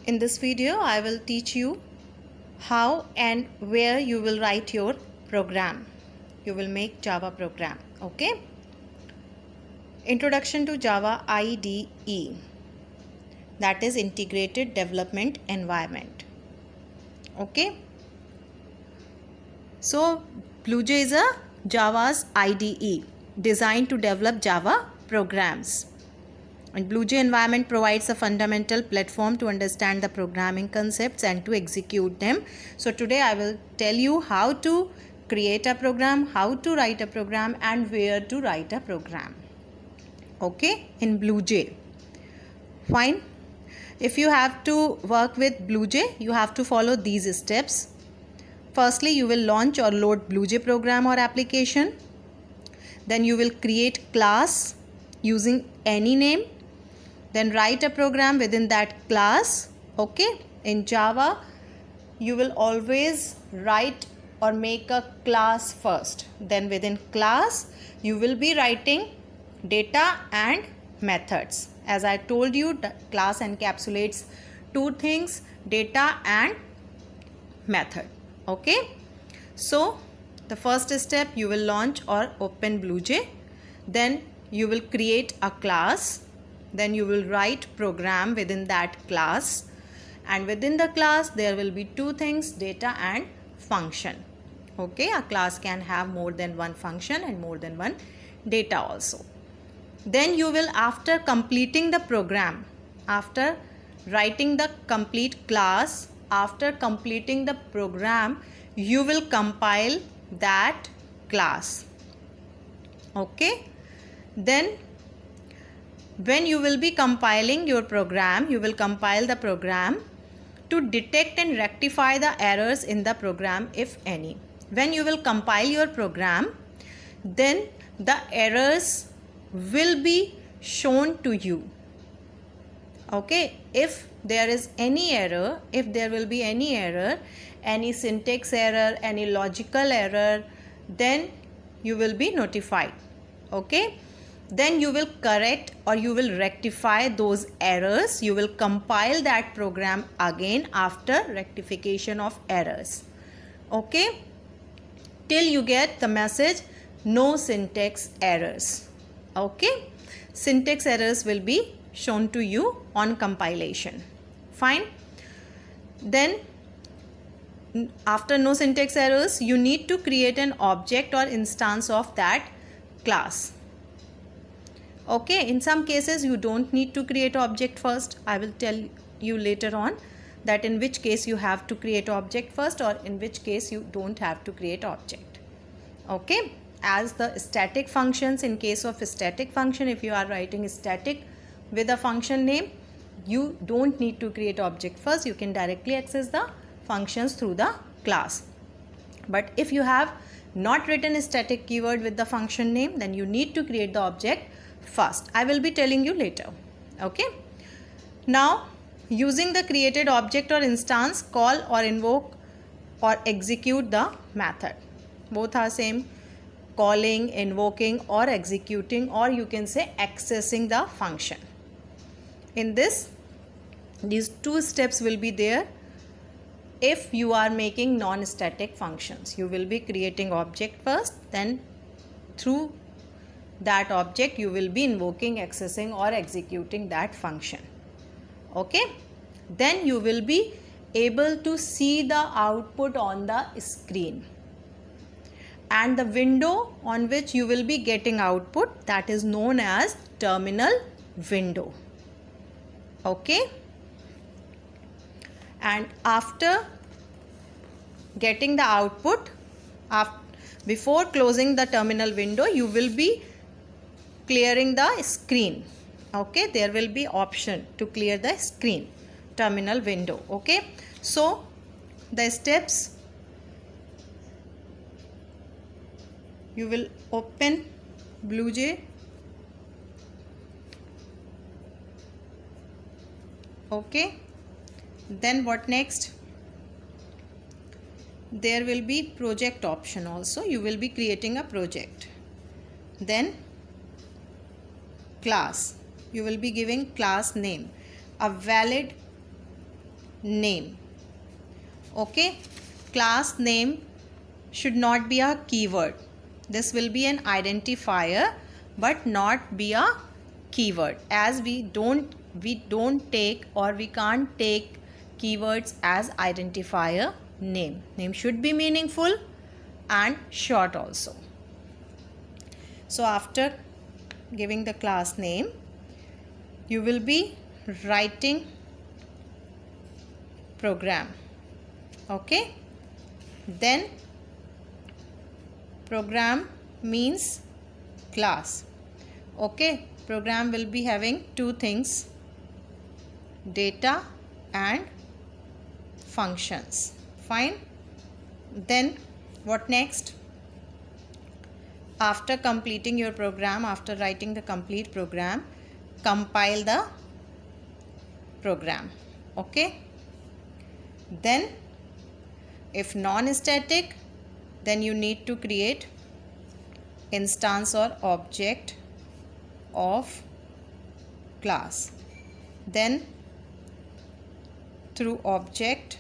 In this video, I will teach you how and where you will write your program. You will make Java program. Okay. Introduction to Java IDE, that is Integrated Development Environment. Okay. So BlueJ is a Java's IDE designed to develop Java programs. And BlueJ environment provides a fundamental platform to understand the programming concepts and to execute them. So today I will tell you how to create a program, how to write a program, and where to write a program. Okay, in BlueJ. Fine. If you have to work with BlueJ, you have to follow these steps. Firstly, you will launch or load BlueJ program or application. Then you will create class using any name. Then write a program within that class. Okay. In Java, you will always write or make a class first. Then within class, you will be writing data and methods. As I told you, the class encapsulates two things, data and method. Okay. So the first step, you will launch or open BlueJ. Then you will create a class. Then you will write program within that class, and within the class there will be two things, data and function. Okay, a class can have more than one function and more than one data also. Then you will, after completing the program, after writing the complete class, after completing the program, you will compile that class. Okay, then when you will be compiling your program, you will compile the program to detect and rectify the errors in the program, if any. When you will compile your program, then the errors will be shown to you. Okay, if there is any error, if there will be any error, any syntax error, any logical error, then you will be notified. Okay, then you will correct or you will rectify those errors. You will compile that program again after rectification of errors. Okay, till you get the message no syntax errors. Okay, syntax errors will be shown to you on compilation. Fine. Then after no syntax errors, you need to create an object or instance of that class. Okay, in some cases you don't need to create object first. I will tell you later on that in which case you have to create object first or in which case you don't have to create object. Okay, as the static functions, in case of a static function, if you are writing static with a function name, you don't need to create object first. You can directly access the functions through the class. But if you have not written a static keyword with the function name, then you need to create the object first. I will be telling you later. Okay. Now, using the created object or instance, call or invoke or execute the method. Both are same, calling, invoking or executing, or you can say accessing the function. In this, these two steps will be there. If you are making non-static functions, you will be creating object first, then through that object you will be invoking, accessing or executing that function. Okay, then you will be able to see the output on the screen, and the window on which you will be getting output, that is known as terminal window. Okay, and after getting the output, before closing the terminal window, you will be clearing the screen. Okay, there will be option to clear the screen, terminal window. Okay, so the steps, you will open BlueJ. Okay, then what next? There will be project option also. You will be creating a project. Then class, you will be giving class name, a valid name. Okay, class name should not be a keyword. This will be an identifier but not be a keyword, as we don't take, or we can't take keywords as identifier name. Name should be meaningful and short also. So after giving the class name, you will be writing program. Okay, then program means class. Okay, program will be having two things, data and functions. Fine. Then what next? After completing your program, after writing the complete program, compile the program. Okay, then if non-static, then you need to create instance or object of class. Then through object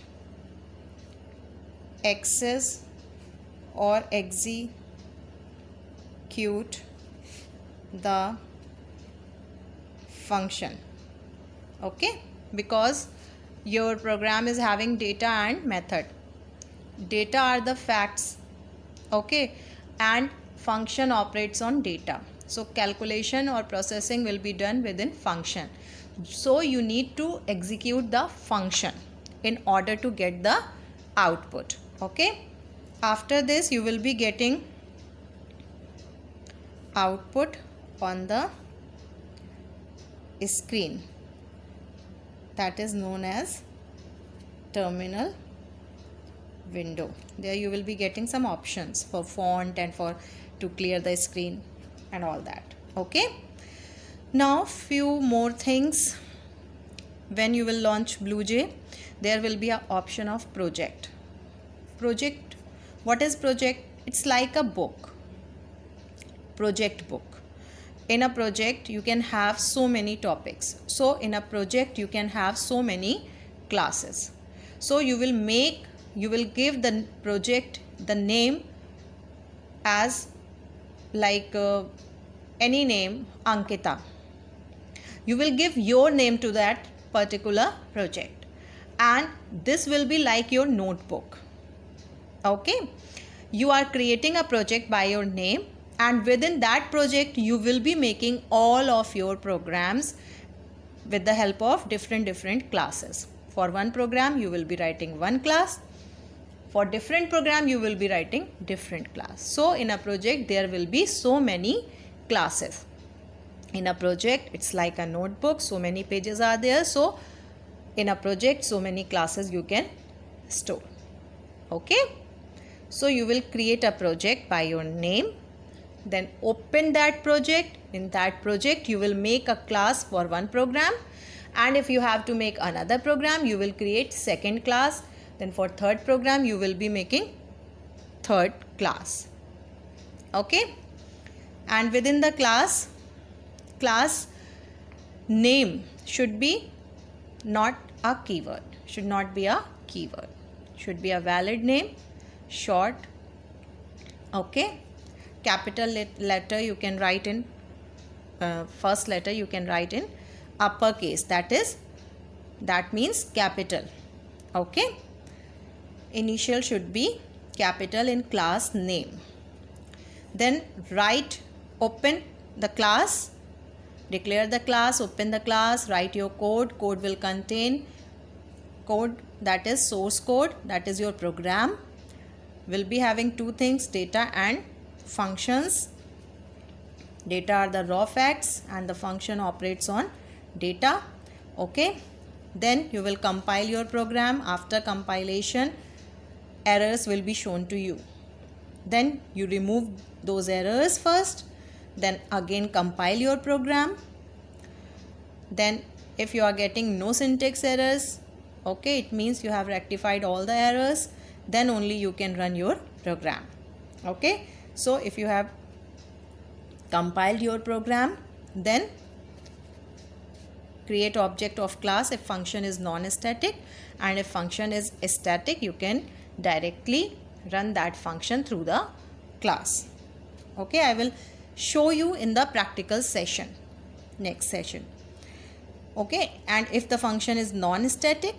access or execute the function. Okay, because your program is having data and method. Data are the facts, okay, and function operates on data. So calculation or processing will be done within function. So you need to execute the function in order to get the output. Okay, after this you will be getting output on the screen, that is known as terminal window. There you will be getting some options for font and for to clear the screen and all that. Okay, now few more things. When you will launch BlueJ, there will be an option of project. Project, what is project? It's like a book, project book. In a project you can have so many topics. So in a project you can have so many classes. So you will give the project the name as like any name, Ankita. You will give your name to that particular project, and this will be like your notebook. Okay, you are creating a project by your name, and within that project you will be making all of your programs with the help of different classes. For one program you will be writing one class, for different program you will be writing different class. So in a project there will be so many classes. In a project it's like a notebook, so many pages are there. So in a project so many classes you can store. Okay, so you will create a project by your name, then open that project. In that project you will make a class for one program, and if you have to make another program you will create second class. Then for third program you will be making third class. Okay, and within the class name should be not a keyword, should not be a keyword, should be a valid name, short. Okay, capital letter you can write in first letter you can write in uppercase, that means capital. Okay, initial should be capital in class name. Then open the class, declare the class, open the class, write your code. Code will contain code, that is source code, that is your program. Will be having two things, data and functions. Data are the raw facts and the function operates on data. Okay, then you will compile your program. After compilation errors will be shown to you. Then you remove those errors first, then again compile your program. Then if you are getting no syntax errors, okay, it means you have rectified all the errors, then only you can run your program. Okay, so if you have compiled your program, then create object of class if function is non-static, and if function is static you can directly run that function through the class. Okay, I will show you in the practical session, next session. Okay, and if the function is non-static,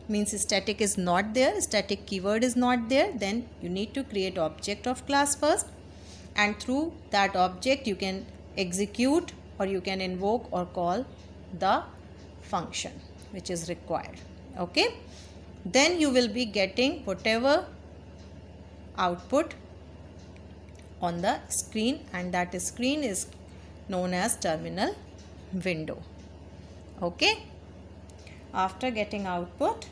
means static is not there, static keyword is not there, then you need to create object of class first, and through that object you can execute or you can invoke or call the function which is required. Okay, then you will be getting whatever output on the screen, and that screen is known as terminal window. Okay, after getting output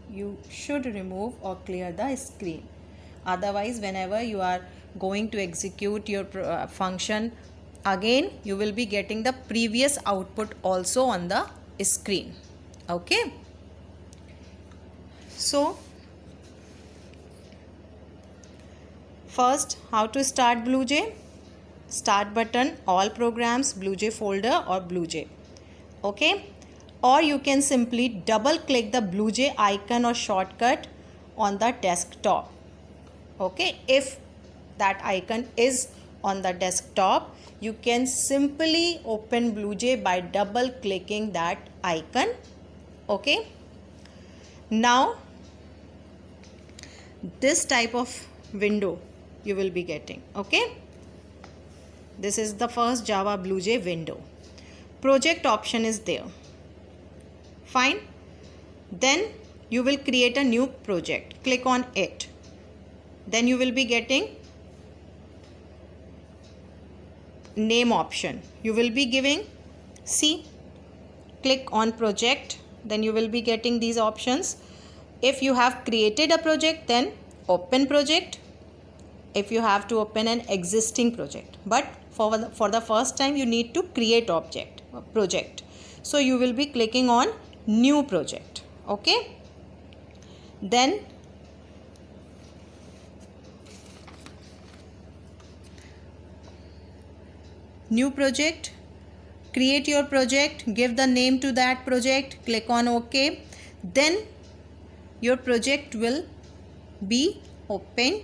you should remove or clear the screen, otherwise whenever you are going to execute your function again you will be getting the previous output also on the screen. Okay, so first, how to start BlueJ? Start button, all programs, BlueJ folder or BlueJ. Okay, or you can simply double click the BlueJ icon or shortcut on the desktop. Okay, if that icon is on the desktop, you can simply open BlueJ by double clicking that icon. Okay, now this type of window you will be getting. Okay, this is the first Java BlueJ window. Project option is there. Fine, then you will create a new project. Click on it, then you will be getting name option. You will be giving C. Click on project, then you will be getting these options. If you have created a project, then open project. If you have to open an existing project, but for the first time you need to create project, so you will be clicking on new project. Okay, then new project, create your project, give the name to that project, click on OK, then your project will be opened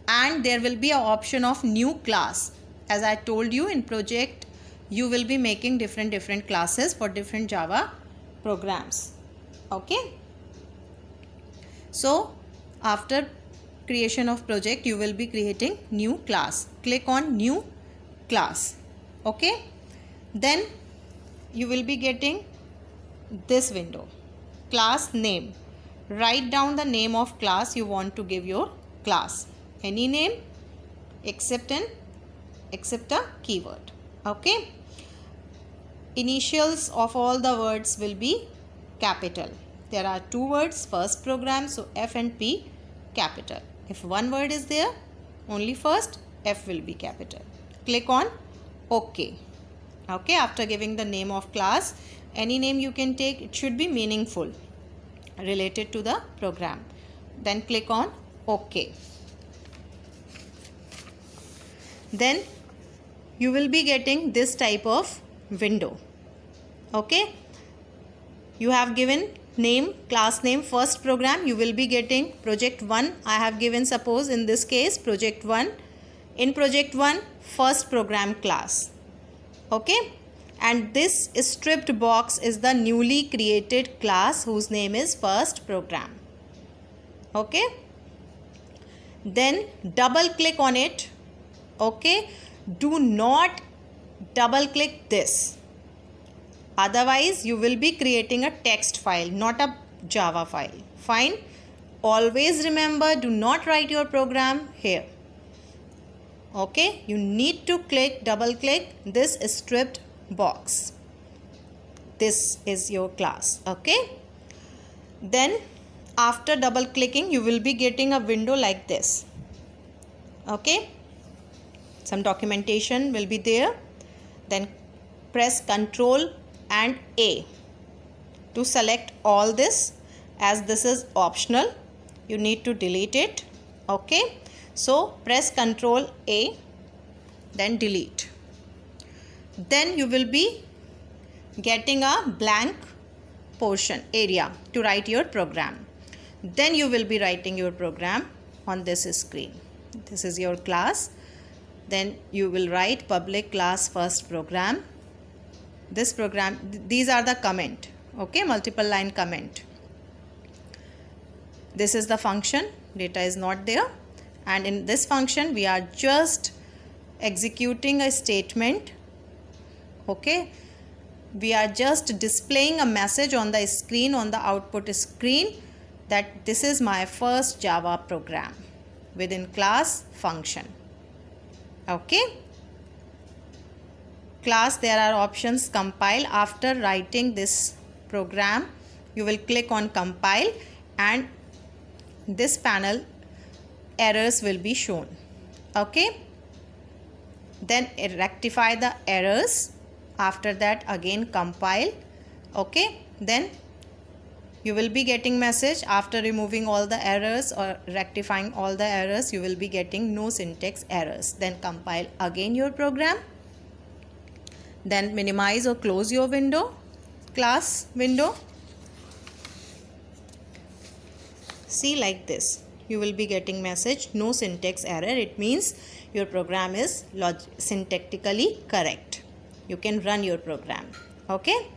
and there will be an option of new class. As I told you, in project you will be making different classes for different Java programs. Okay, so after creation of project you will be creating new class. Click on new class. Okay, then you will be getting this window, class name. Write down the name of class you want to give your class, any name except a keyword. Okay, initials of all the words will be capital. There are two words, first program, so F and P capital. If one word is there, only first, F will be capital. Click on OK. Okay, after giving the name of class, any name you can take, it should be meaningful, related to the program. Then click on OK. Then you will be getting this type of window. Okay, you have given name, class name, first program, you will be getting project 1. I have given, suppose in this case, project 1. In project 1, first program class. Okay, and this stripped box is the newly created class whose name is first program. Okay, then double click on it. Okay, do not double click this, otherwise you will be creating a text file, not a Java file. Fine, always remember, do not write your program here. Okay, you need to double click this stripped box. This is your class. Okay, then after double clicking you will be getting a window like this. Okay, some documentation will be there. Then press Ctrl and A to select all this. As this is optional, you need to delete it. Okay, so press Ctrl A, then delete. Then you will be getting a blank portion area to write your program. Then you will be writing your program on this screen. This is your class. Then you will write public class first program. This program, these are the comment, okay, multiple line comment. This is the function, data is not there, and in this function we are just executing a statement, okay. We are just displaying a message on the screen, on the output screen, that this is my first Java program within class function, okay. Class, there are options. Compile. After writing this program, you will click on compile, and this panel errors will be shown, okay. Then rectify the errors. After that again compile, okay. Then you will be getting message after removing all the errors or rectifying all the errors, you will be getting no syntax errors. Then compile again your program. Then minimize or close your window, class window. See, like this you will be getting message no syntax error. It means your program is syntactically correct. You can run your program, okay.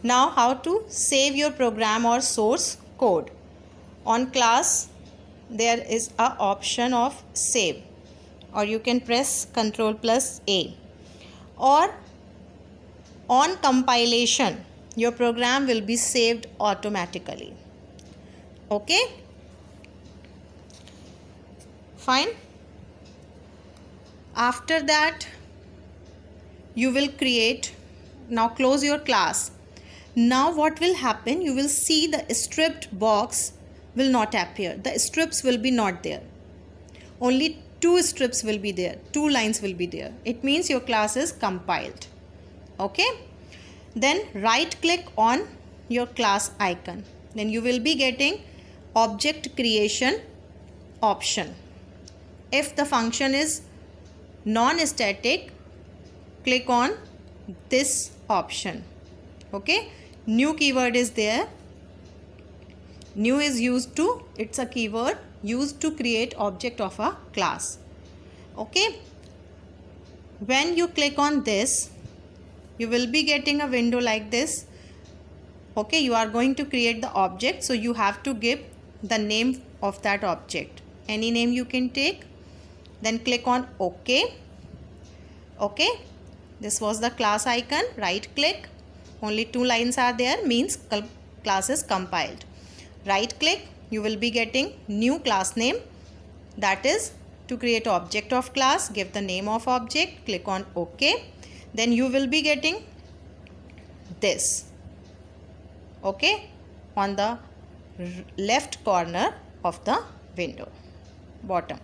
Now how to save your program or source code. On class there is a option of save, or you can press Ctrl+A, or on compilation your program will be saved automatically, okay. Fine. After that you will create, now close your class. Now what will happen, you will see the stripped box will not appear, the strips will be not there, only 2 strips will be there, 2 lines will be there. It means your class is compiled, okay. Then right click on your class icon, then you will be getting object creation option. If the function is non-static, click on this option, okay. New keyword is there. New is used to, it's a keyword used to create object of a class, okay. When you click on this, you will be getting a window like this, okay. You are going to create the object, so you have to give the name of that object, any name you can take. Then click on OK, okay. This was the class icon. Right click, only 2 lines are there, means class is compiled. Right click, you will be getting new class name, that is to create object of class, give the name of object, click on OK. Then you will be getting this, okay, on the left corner of the window, bottom.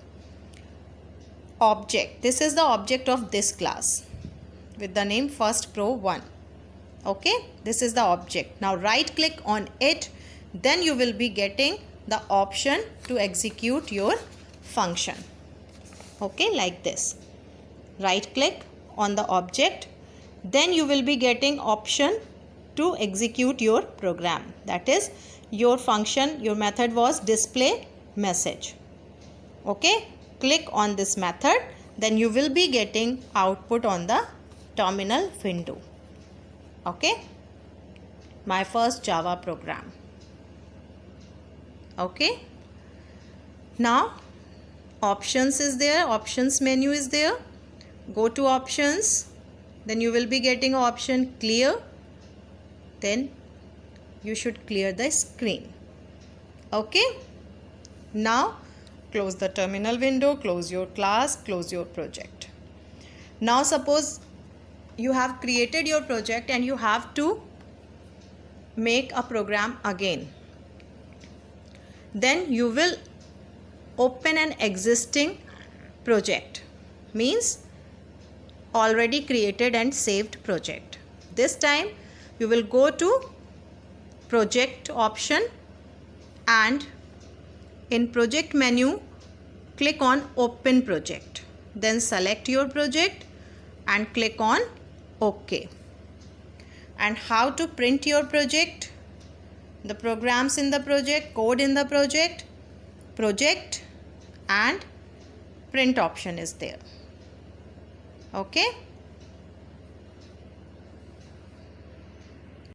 Object, this is the object of this class with the name first pro 1, okay. This is the object. Now right click on it, then you will be getting the option to execute your function, okay, like this. Right click on the object, then you will be getting option to execute your program, that is your function, your method was display message, okay. Click on this method, then you will be getting output on the terminal window, okay. My first Java program, okay. Now options is there, options menu is there. Go to options, then you will be getting option clear, then you should clear the screen, okay. Now close the terminal window, close your class, close your project. Now suppose you have created your project and you have to make a program again. Then you will open an existing project, means already created and saved project. This time you will go to project option, and in project menu click on open project, then select your project and click on OK. and how to print your project, the programs in the project, code in the project and print option is there. Okay.